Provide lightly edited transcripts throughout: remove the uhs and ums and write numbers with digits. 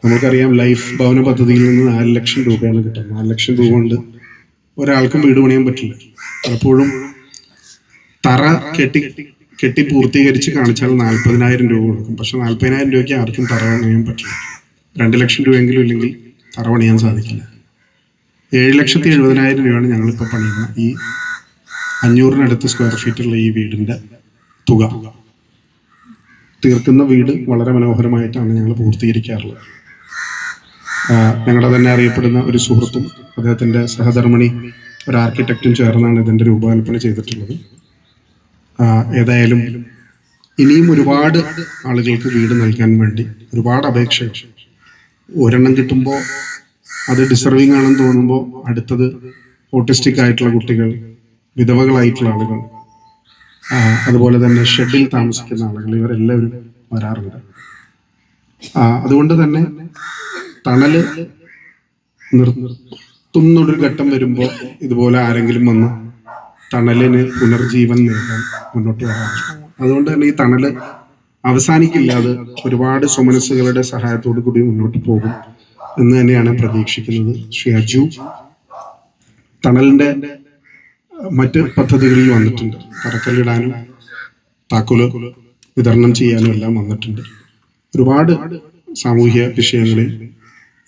നമുക്കറിയാം ലൈഫ് ഭവന പദ്ധതിയിൽ നിന്ന് 4 ലക്ഷം രൂപയാണ് കിട്ടുന്നത്. 4 ലക്ഷം രൂപ കൊണ്ട് ഒരാൾക്കും വീട് പണിയാൻ പറ്റില്ല. പലപ്പോഴും തറ കെട്ടി പൂർത്തീകരിച്ച് കാണിച്ചാൽ 40,000 രൂപ കൊടുക്കും. പക്ഷെ 40,000 രൂപയ്ക്ക് ആർക്കും തറ പണിയാൻ പറ്റില്ല. 2 ലക്ഷം രൂപയെങ്കിലും ഇല്ലെങ്കിൽ തറ പണിയാൻ സാധിക്കില്ല. 7,70,000 രൂപയാണ് ഞങ്ങളിപ്പോൾ പണിയുന്ന ഈ 500-നടുത്ത് സ്ക്വയർ ഫീറ്റുള്ള ഈ വീടിൻ്റെ തുക. തീർക്കുന്ന വീട് വളരെ മനോഹരമായിട്ടാണ് ഞങ്ങൾ പൂർത്തീകരിക്കാറുള്ളത്. ഞങ്ങളുടെ തന്നെ അറിയപ്പെടുന്ന ഒരു സുഹൃത്തും അദ്ദേഹത്തിൻ്റെ സഹധർമ്മിണി ഒരു ആർക്കിടെക്റ്റും ചേർന്നാണ് ഇതിൻ്റെ രൂപകൽപ്പന ചെയ്തിട്ടുള്ളത്. ഏതായാലും ഇനിയും ഒരുപാട് ആളുകൾക്ക് വീട് നൽകാൻ വേണ്ടി ഒരുപാട് അപേക്ഷകൾ. ഒരെണ്ണം കിട്ടുമ്പോൾ അത് ഡിസർവിങ് ആണെന്ന് തോന്നുമ്പോൾ അടുത്തത് ഓട്ടിസ്റ്റിക് ആയിട്ടുള്ള കുട്ടികൾ, വിധവകളായിട്ടുള്ള ആളുകൾ, അതുപോലെ തന്നെ ഷെഡിൽ താമസിക്കുന്ന ആളുകൾ, ഇവരെല്ലാവരും വരാറുണ്ട്. അതുകൊണ്ട് തന്നെ തണല് നിർത്തുന്നൊരു ഘട്ടം വരുമ്പോൾ ഇതുപോലെ ആരെങ്കിലും വന്ന് തണലിന് പുനർജീവൻ നൽകാൻ മുന്നോട്ട് വരാറുണ്ട്. അതുകൊണ്ട് തന്നെ ഈ തണല് അവസാനിക്കില്ല. അത് ഒരുപാട് സുമനസ്സുകളുടെ സഹായത്തോടു കൂടി മുന്നോട്ട് പോകും എന്ന് തന്നെയാണ് പ്രതീക്ഷിക്കുന്നത്. ശ്രീ അജു തണലിന്റെ മറ്റ് പദ്ധതികളിൽ വന്നിട്ടുണ്ട്. കറക്കല്ലിടാനും താക്കോല് വിതരണം ചെയ്യാനും എല്ലാം വന്നിട്ടുണ്ട്. ഒരുപാട് സാമൂഹ്യ വിഷയങ്ങളിൽ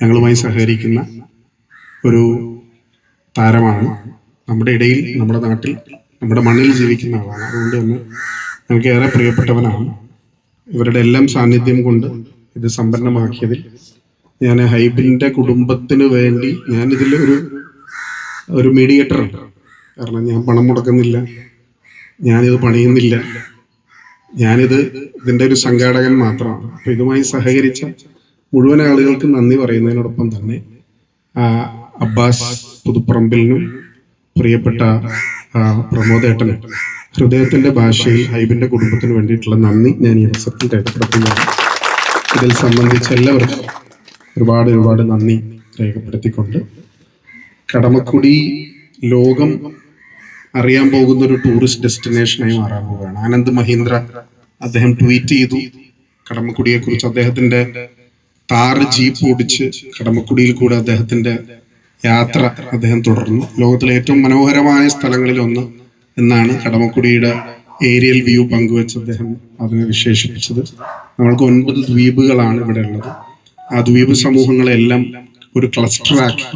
ഞങ്ങളുമായി സഹകരിക്കുന്ന ഒരു താരമാണ്. നമ്മുടെ ഇടയിൽ, നമ്മുടെ നാട്ടിൽ, നമ്മുടെ മണ്ണിൽ ജീവിക്കുന്ന ആളാണ്. അതുകൊണ്ട് തന്നെ ഞങ്ങൾക്ക് ഏറെ പ്രിയപ്പെട്ടവനാണ്. ഇവരുടെ എല്ലാം സാന്നിധ്യം കൊണ്ട് ഇത് സമ്പന്നമാക്കിയതിൽ ഞാൻ ഹൈബിൻ്റെ കുടുംബത്തിന് വേണ്ടി ഞാനിതിൽ ഒരു മീഡിയേറ്ററാണ്. കാരണം ഞാൻ പണം മുടക്കുന്നില്ല, ഞാനിത് പണിയുന്നില്ല, ഇതിൻ്റെ ഒരു സംഘാടകൻ മാത്രമാണ്. അപ്പം ഇതുമായി സഹകരിച്ച മുഴുവൻ ആളുകൾക്ക് നന്ദി പറയുന്നതിനോടൊപ്പം തന്നെ അബ്ബാസ് പുതുപ്പറമ്പിലിനും പ്രിയപ്പെട്ട പ്രമോദേട്ടനും ഹൃദയത്തിന്റെ ഭാഷയിൽ ഹൈബിന്റെ കുടുംബത്തിന് വേണ്ടിയിട്ടുള്ള നന്ദി ഞാൻ ഈ അവസരത്തിൽ രേഖപ്പെടുത്തുന്നതാണ്. ഇതിൽ സംബന്ധിച്ച എല്ലാവർക്കും ഒരുപാട് നന്ദി രേഖപ്പെടുത്തിക്കൊണ്ട് കടമക്കുടി ലോകം അറിയാൻ പോകുന്ന ഒരു ടൂറിസ്റ്റ് ഡെസ്റ്റിനേഷനായി മാറാൻ പോവുകയാണ്. ആനന്ദ് മഹീന്ദ്ര അദ്ദേഹം ട്വീറ്റ് ചെയ്തു കടമക്കുടിയെ കുറിച്ച്. അദ്ദേഹത്തിന്റെ താറ് ജീപ്പ് ഓടിച്ച് കടമക്കുടിയിൽ കൂടെ അദ്ദേഹത്തിന്റെ യാത്ര അദ്ദേഹം തുടർന്നു. ലോകത്തിലെ ഏറ്റവും മനോഹരമായ സ്ഥലങ്ങളിൽ ഒന്ന് എന്നാണ് കടമക്കുടിയുടെ ഏരിയൽ വ്യൂ പങ്കുവെച്ച് അദ്ദേഹം അതിനെ വിശേഷിപ്പിച്ചത്. നമ്മൾക്ക് 9 ദ്വീപുകളാണ് ഇവിടെ ഉള്ളത്. ആ ദ്വീപ് സമൂഹങ്ങളെല്ലാം ഒരു ക്ലസ്റ്ററാക്കി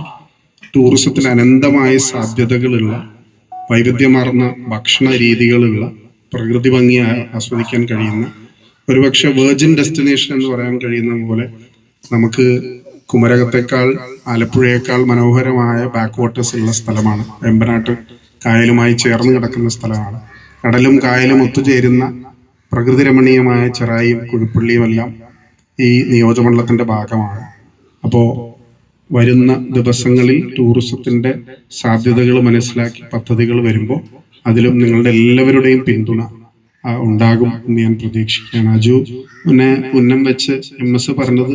ടൂറിസത്തിന് അനന്തമായ സാധ്യതകളുള്ള, വൈവിധ്യമാർന്ന ഭക്ഷണ രീതികളുള്ള, പ്രകൃതി ഭംഗി ആസ്വദിക്കാൻ കഴിയുന്ന, ഒരുപക്ഷെ വെർജിൻ ഡെസ്റ്റിനേഷൻ എന്ന് പറയാൻ കഴിയുന്ന പോലെ നമുക്ക് കുമരകത്തെക്കാൾ ആലപ്പുഴയേക്കാൾ മനോഹരമായ ബാക്ക് വാട്ടേഴ്സ് ഉള്ള സ്ഥലമാണ്. വെമ്പനാട്ട് കായലുമായി ചേർന്ന് കിടക്കുന്ന സ്ഥലമാണ്. കടലും കായലും ഒത്തുചേരുന്ന പ്രകൃതി രമണീയമായ ചെറായിയും കുഴിപ്പള്ളിയും എല്ലാം ഈ നിയോജകമണ്ഡലത്തിന്റെ ഭാഗമാണ്. അപ്പോൾ വരുന്ന ദിവസങ്ങളിൽ ടൂറിസത്തിന്റെ സാധ്യതകൾ മനസ്സിലാക്കി പദ്ധതികൾ വരുമ്പോൾ അതിലും നിങ്ങളുടെ എല്ലാവരുടെയും പിന്തുണ ഉണ്ടാകും എന്ന് ഞാൻ പ്രതീക്ഷിക്കുകയാണ്. അജു ഉന്നം വെച്ച് MS പറഞ്ഞത്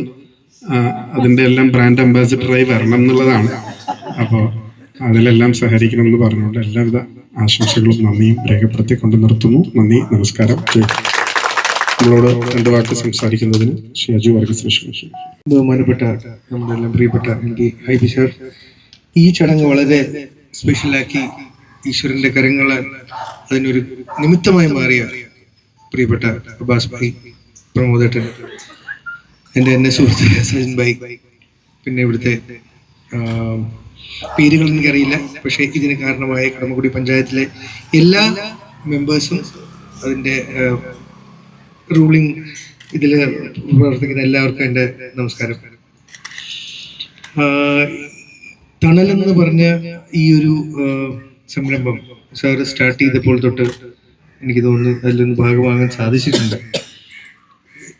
അതിൻ്റെ എല്ലാം ബ്രാൻഡ് അംബാസിഡറായി വരണം എന്നുള്ളതാണ്. അപ്പോൾ അതിലെല്ലാം സഹകരിക്കണം എന്ന് പറഞ്ഞുകൊണ്ട് എല്ലാവിധ ആശംസകളും നന്ദിയും രേഖപ്പെടുത്തിക്കൊണ്ട് നിർത്തുന്നു. നന്ദി, നമസ്കാരം. നമ്മളോട് 2 വാക്ക് സംസാരിക്കുന്നതിന് ശ്രീ അജു വർഗീസ്. ബഹുമാനപ്പെട്ട നമ്മുടെ എല്ലാം പ്രിയപ്പെട്ട MP ഹൈബി സാർ, ഈ ചടങ്ങ് വളരെ സ്പെഷ്യലാക്കി ഈശ്വരന്റെ കരങ്ങളാൽ അതിനൊരു നിമിത്തമായി മാറിയ പ്രിയപ്പെട്ട അബ്ബാസ് ഭായി, പ്രമോദേട്ടൻ, എൻ്റെ സുഹൃത്ത് സജിൻ ഭായി, പിന്നെ ഇവിടുത്തെ പേരുകൾ എനിക്കറിയില്ല, പക്ഷേ ഇതിന് കാരണമായ കടമക്കുടി പഞ്ചായത്തിലെ എല്ലാ മെമ്പേഴ്സും, അതിൻ്റെ റൂളിംഗ് ഇതിൽ പ്രവർത്തിക്കുന്ന എല്ലാവർക്കും എൻ്റെ നമസ്കാരം. തണലെന്ന് പറഞ്ഞ ഈ ഒരു സംരംഭം സാർ സ്റ്റാർട്ട് ചെയ്തപ്പോൾ തൊട്ട് എനിക്ക് തോന്നുന്നു അതിലൊന്ന് ഭാഗമാകാൻ സാധിച്ചിട്ടുണ്ട്.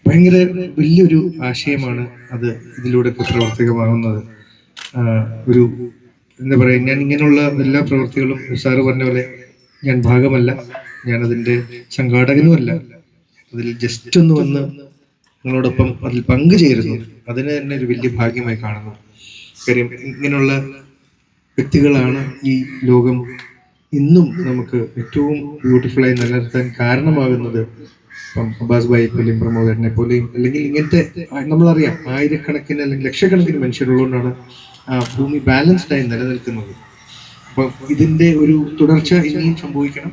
ഭയങ്കര വലിയൊരു ആശയമാണ് അത് ഇതിലൂടെ പ്രവർത്തികമാകുന്നത്. ഒരു എന്താ പറയുക, ഞാൻ ഇങ്ങനെയുള്ള എല്ലാ പ്രവൃത്തികളും സാറ് പറഞ്ഞ പോലെ ഞാൻ ഭാഗമല്ല, ഞാനതിൻ്റെ സംഘാടകനുമല്ല. അതിൽ ജസ്റ്റ് ഒന്ന് വന്ന് നിങ്ങളോടൊപ്പം അതിൽ പങ്കുചേരുന്നു, അതിന് തന്നെ ഒരു വലിയ ഭാഗ്യമായി കാണുന്നു. കാര്യം ഇങ്ങനെയുള്ള വ്യക്തികളാണ് ഈ ലോകം ഇന്നും നമുക്ക് ഏറ്റവും ബ്യൂട്ടിഫുള്ളായി നിലനിർത്താൻ കാരണമാകുന്നത് ഇപ്പം അബ്ബാസ് ഭായിയെ പോലെയും പ്രമോദനെ പോലെയും അല്ലെങ്കിൽ ഇങ്ങനത്തെ നമ്മളറിയാം ആയിരക്കണക്കിന് അല്ലെങ്കിൽ ലക്ഷക്കണക്കിന് മനുഷ്യരുള്ളതുകൊണ്ടാണ് ഭൂമി ബാലൻസ്ഡ് ആയി നിലനിൽക്കുന്നത്. അപ്പം ഇതിൻ്റെ ഒരു തുടർച്ച ഇനിയും സംഭവിക്കണം.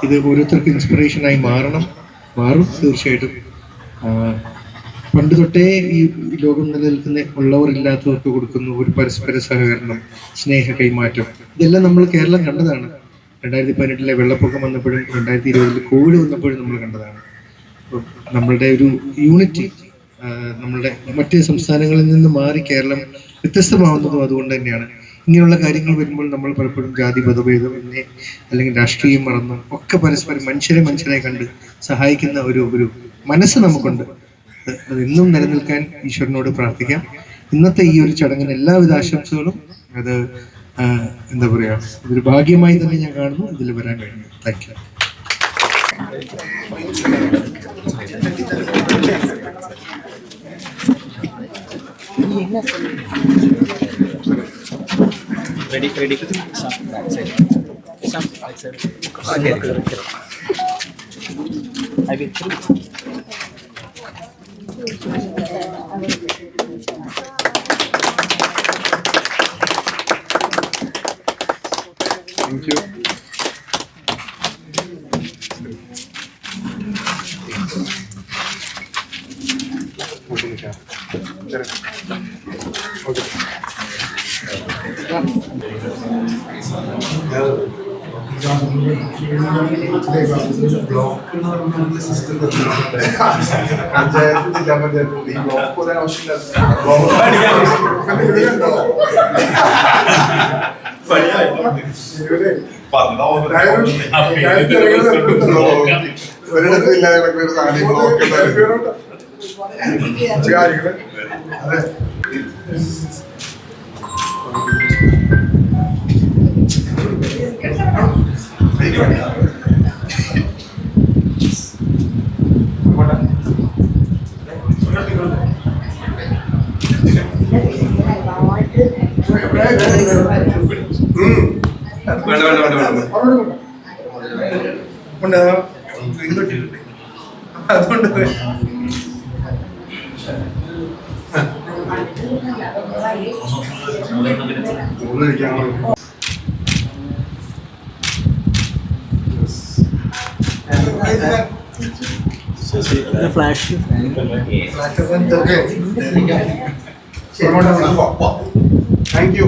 ഇത് ഓരോരുത്തർക്ക് ഇൻസ്പിറേഷനായി മാറും തീർച്ചയായിട്ടും. പണ്ട് തൊട്ടേ ഈ ലോകം നിലനിൽക്കുന്ന ഉള്ളവർ ഇല്ലാത്തവർക്ക് കൊടുക്കുന്ന ഒരു പരസ്പര സഹകരണം, സ്നേഹ കൈമാറ്റം, ഇതെല്ലാം നമ്മൾ കേരളം കണ്ടതാണ്. 2018 വെള്ളപ്പൊക്കം വന്നപ്പോഴും 2020 കോവിഡ് വന്നപ്പോഴും നമ്മൾ കണ്ടതാണ്. അപ്പം നമ്മളുടെ ഒരു യൂണിറ്റി നമ്മളുടെ മറ്റ് സംസ്ഥാനങ്ങളിൽ നിന്ന് മാറി കേരളം വ്യത്യസ്തമാവുന്നതും അതുകൊണ്ട് തന്നെയാണ്. ഇങ്ങനെയുള്ള കാര്യങ്ങൾ വരുമ്പോൾ നമ്മൾ പലപ്പോഴും ജാതി മതഭേദം അല്ലെങ്കിൽ രാഷ്ട്രീയം മറന്നും ഒക്കെ പരസ്പരം മനുഷ്യരെ കണ്ട് സഹായിക്കുന്ന ഒരു മനസ്സ് നമുക്കുണ്ട്. അതെന്നും നിലനിൽക്കാൻ ഈശ്വരനോട് പ്രാർത്ഥിക്കാം. ഇന്നത്തെ ഈ ഒരു ചടങ്ങിന് എല്ലാവിധ ആശംസകളും. അത് എന്താ പറയുക, ഇതൊരു ഭാഗ്യമായി തന്നെ ഞാൻ കാണുന്നു ഇതിൽ വരാൻ കഴിഞ്ഞു. Thank you. Ready. Some backside. Some outside. Okay. I will through. Thank you. The flash. Thank you.